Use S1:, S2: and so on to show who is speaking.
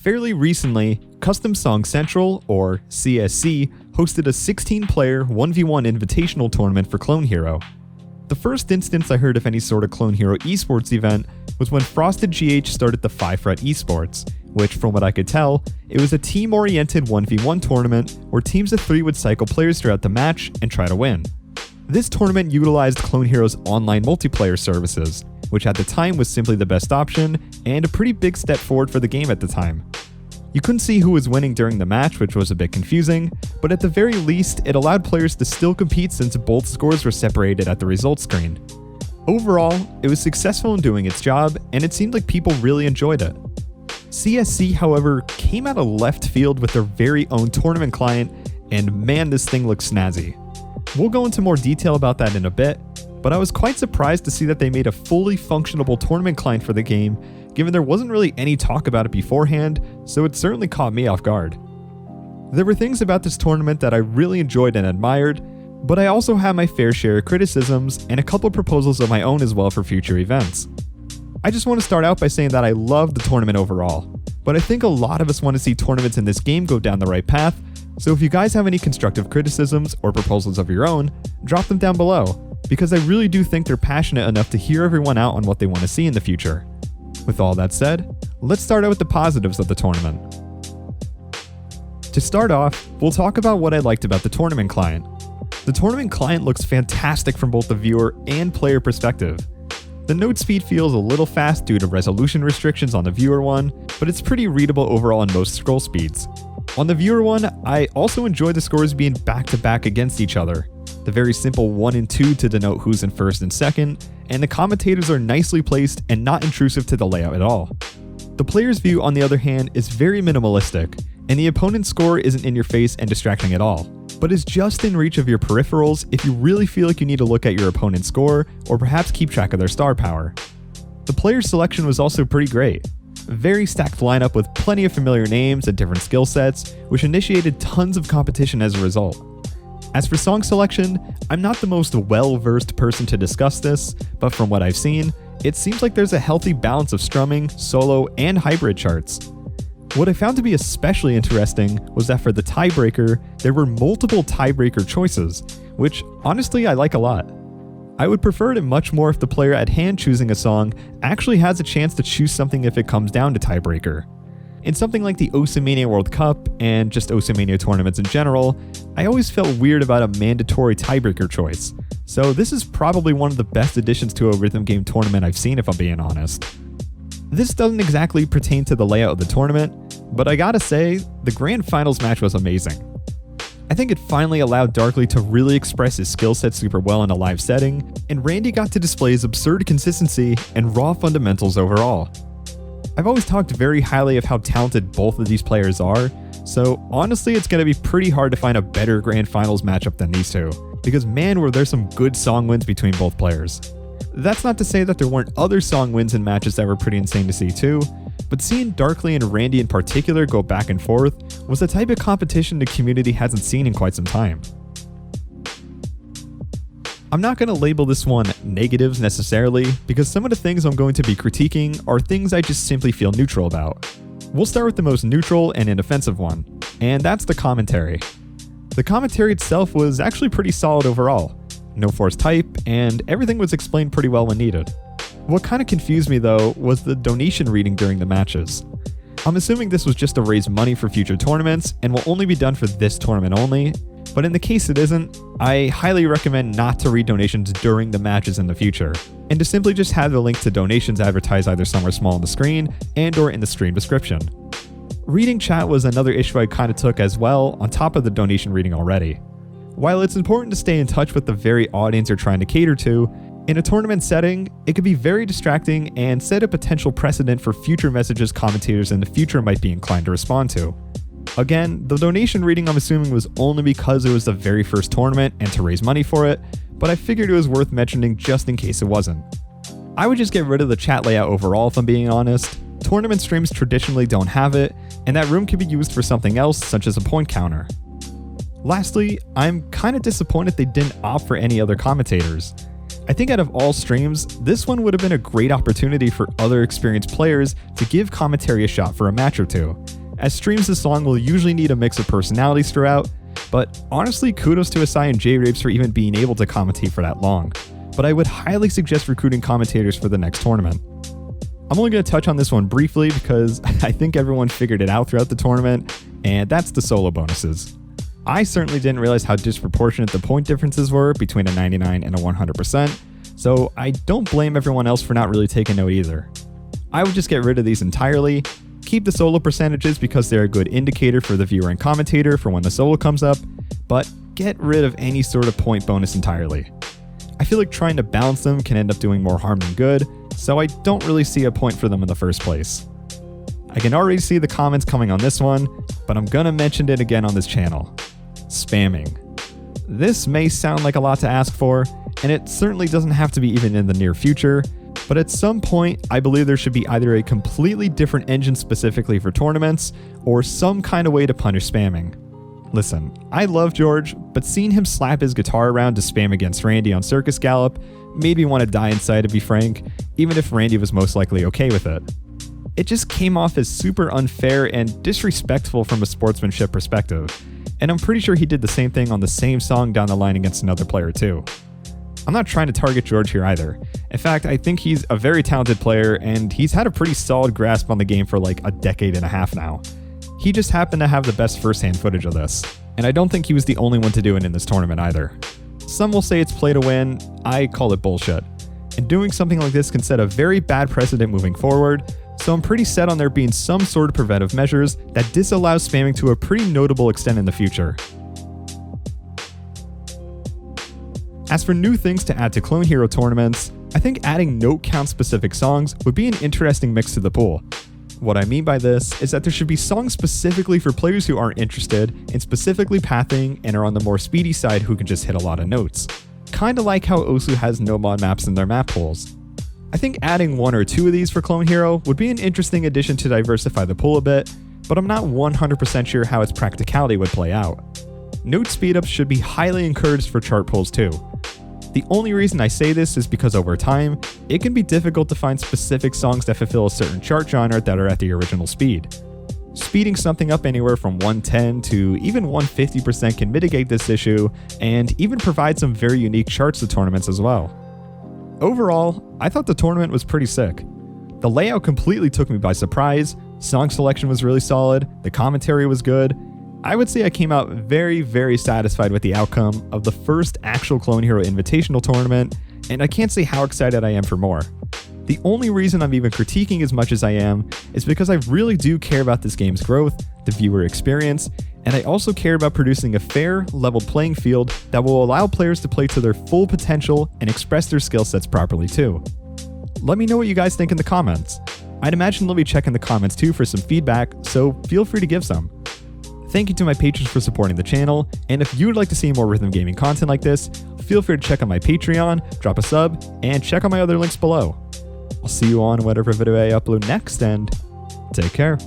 S1: Fairly recently, Custom Song Central, or CSC, hosted a 16-player 1v1 invitational tournament for Clone Hero. The first instance I heard of any sort of Clone Hero Esports event was when Frosted GH started the 5-Fret Esports, which, from what I could tell, it was a team-oriented 1v1 tournament where teams of 3 would cycle players throughout the match and try to win. This tournament utilized Clone Hero's online multiplayer services, which at the time was simply the best option and a pretty big step forward for the game at the time. You couldn't see who was winning during the match, which was a bit confusing, but at the very least, it allowed players to still compete since both scores were separated at the results screen. Overall, it was successful in doing its job, and it seemed like people really enjoyed it. CSC, however, came out of left field with their very own tournament client, and man, this thing looks snazzy. We'll go into more detail about that in a bit, but I was quite surprised to see that they made a fully functionable tournament client for the game, given there wasn't really any talk about it beforehand, so it certainly caught me off guard. There were things about this tournament that I really enjoyed and admired, but I also had my fair share of criticisms and a couple proposals of my own as well for future events. I just want to start out by saying that I love the tournament overall, but I think a lot of us want to see tournaments in this game go down the right path, so if you guys have any constructive criticisms or proposals of your own, drop them down below, because I really do think they're passionate enough to hear everyone out on what they want to see in the future. With all that said, let's start out with the positives of the tournament. To start off, we'll talk about what I liked about the tournament client. The tournament client looks fantastic from both the viewer and player perspective. The node speed feels a little fast due to resolution restrictions on the viewer one, but it's pretty readable overall in most scroll speeds. On the viewer one, I also enjoy the scores being back-to-back against each other. The very simple 1 and 2 to denote who's in first and second, and the commentators are nicely placed and not intrusive to the layout at all. The player's view, on the other hand, is very minimalistic, and the opponent's score isn't in your face and distracting at all, but is just in reach of your peripherals if you really feel like you need to look at your opponent's score or perhaps keep track of their star power. The player selection was also pretty great. A very stacked lineup with plenty of familiar names and different skill sets, which initiated tons of competition as a result. As for song selection, I'm not the most well-versed person to discuss this, but from what I've seen, it seems like there's a healthy balance of strumming, solo, and hybrid charts. What I found to be especially interesting was that for the tiebreaker, there were multiple tiebreaker choices, which honestly I like a lot. I would prefer it much more if the player at hand choosing a song actually has a chance to choose something if it comes down to tiebreaker. In something like the Osamania World Cup, and just Osamania tournaments in general, I always felt weird about a mandatory tiebreaker choice, so this is probably one of the best additions to a rhythm game tournament I've seen, if I'm being honest. This doesn't exactly pertain to the layout of the tournament, but I gotta say, the grand finals match was amazing. I think it finally allowed Darkly to really express his skill set super well in a live setting, and Randy got to display his absurd consistency and raw fundamentals overall. I've always talked very highly of how talented both of these players are, so honestly it's going to be pretty hard to find a better grand finals matchup than these two, because man were there some good song wins between both players. That's not to say that there weren't other song wins in matches that were pretty insane to see too, but seeing Darkly and Randy in particular go back and forth was the type of competition the community hasn't seen in quite some time. I'm not going to label this one negatives necessarily, because some of the things I'm going to be critiquing are things I just simply feel neutral about. We'll start with the most neutral and inoffensive one, and that's the commentary. The commentary itself was actually pretty solid overall. No forced type, and everything was explained pretty well when needed. What kind of confused me though was the donation reading during the matches. I'm assuming this was just to raise money for future tournaments and will only be done for this tournament only, but in the case it isn't, I highly recommend not to read donations during the matches in the future, and to simply just have the link to donations advertised either somewhere small on the screen and or in the stream description. Reading chat was another issue I kinda took as well, on top of the donation reading already. While it's important to stay in touch with the very audience you're trying to cater to, in a tournament setting, it could be very distracting and set a potential precedent for future messages commentators in the future might be inclined to respond to. Again, the donation reading I'm assuming was only because it was the very first tournament and to raise money for it, but I figured it was worth mentioning just in case it wasn't. I would just get rid of the chat layout overall if I'm being honest. Tournament streams traditionally don't have it, and that room can be used for something else such as a point counter. Lastly, I'm kinda disappointed they didn't opt for any other commentators. I think out of all streams, this one would have been a great opportunity for other experienced players to give commentary a shot for a match or two, as streams this long will usually need a mix of personalities throughout, but honestly kudos to Asai and J-Rapes for even being able to commentate for that long, but I would highly suggest recruiting commentators for the next tournament. I'm only going to touch on this one briefly because I think everyone figured it out throughout the tournament, and that's the solo bonuses. I certainly didn't realize how disproportionate the point differences were between a 99 and a 100%, so I don't blame everyone else for not really taking note either. I would just get rid of these entirely, keep the solo percentages because they're a good indicator for the viewer and commentator for when the solo comes up, but get rid of any sort of point bonus entirely. I feel like trying to balance them can end up doing more harm than good, so I don't really see a point for them in the first place. I can already see the comments coming on this one, but I'm gonna mention it again on this channel. Spamming. This may sound like a lot to ask for, and it certainly doesn't have to be even in the near future, but at some point I believe there should be either a completely different engine specifically for tournaments, or some kind of way to punish spamming. Listen, I love George, but seeing him slap his guitar around to spam against Randy on Circus Gallop made me want to die inside, to be frank, even if Randy was most likely okay with it. It just came off as super unfair and disrespectful from a sportsmanship perspective, and I'm pretty sure he did the same thing on the same song down the line against another player too. I'm not trying to target George here either. In fact, I think he's a very talented player and he's had a pretty solid grasp on the game for like a decade and a half now. He just happened to have the best first-hand footage of this, and I don't think he was the only one to do it in this tournament either. Some will say it's play to win, I call it bullshit. And doing something like this can set a very bad precedent moving forward, so I'm pretty set on there being some sort of preventive measures that disallows spamming to a pretty notable extent in the future. As for new things to add to Clone Hero tournaments, I think adding note count specific songs would be an interesting mix to the pool. What I mean by this is that there should be songs specifically for players who aren't interested in specifically pathing and are on the more speedy side who can just hit a lot of notes. Kinda like how Osu has no mod maps in their map pools. I think adding one or two of these for Clone Hero would be an interesting addition to diversify the pool a bit, but I'm not 100% sure how its practicality would play out. Note speedups should be highly encouraged for chart pulls too. The only reason I say this is because over time, it can be difficult to find specific songs that fulfill a certain chart genre that are at the original speed. Speeding something up anywhere from 110 to even 150% can mitigate this issue and even provide some very unique charts to tournaments as well. Overall, I thought the tournament was pretty sick. The layout completely took me by surprise, song selection was really solid, the commentary was good. I would say I came out very, very satisfied with the outcome of the first actual Clone Hero Invitational tournament, and I can't say how excited I am for more. The only reason I'm even critiquing as much as I am is because I really do care about this game's growth, the viewer experience, and I also care about producing a fair, leveled playing field that will allow players to play to their full potential and express their skill sets properly too. Let me know what you guys think in the comments. I'd imagine they'll be checking the comments too for some feedback, so feel free to give some. Thank you to my patrons for supporting the channel, and if you would like to see more rhythm gaming content like this, feel free to check out my Patreon, drop a sub, and check out my other links below. I'll see you on whatever video I upload next, and take care.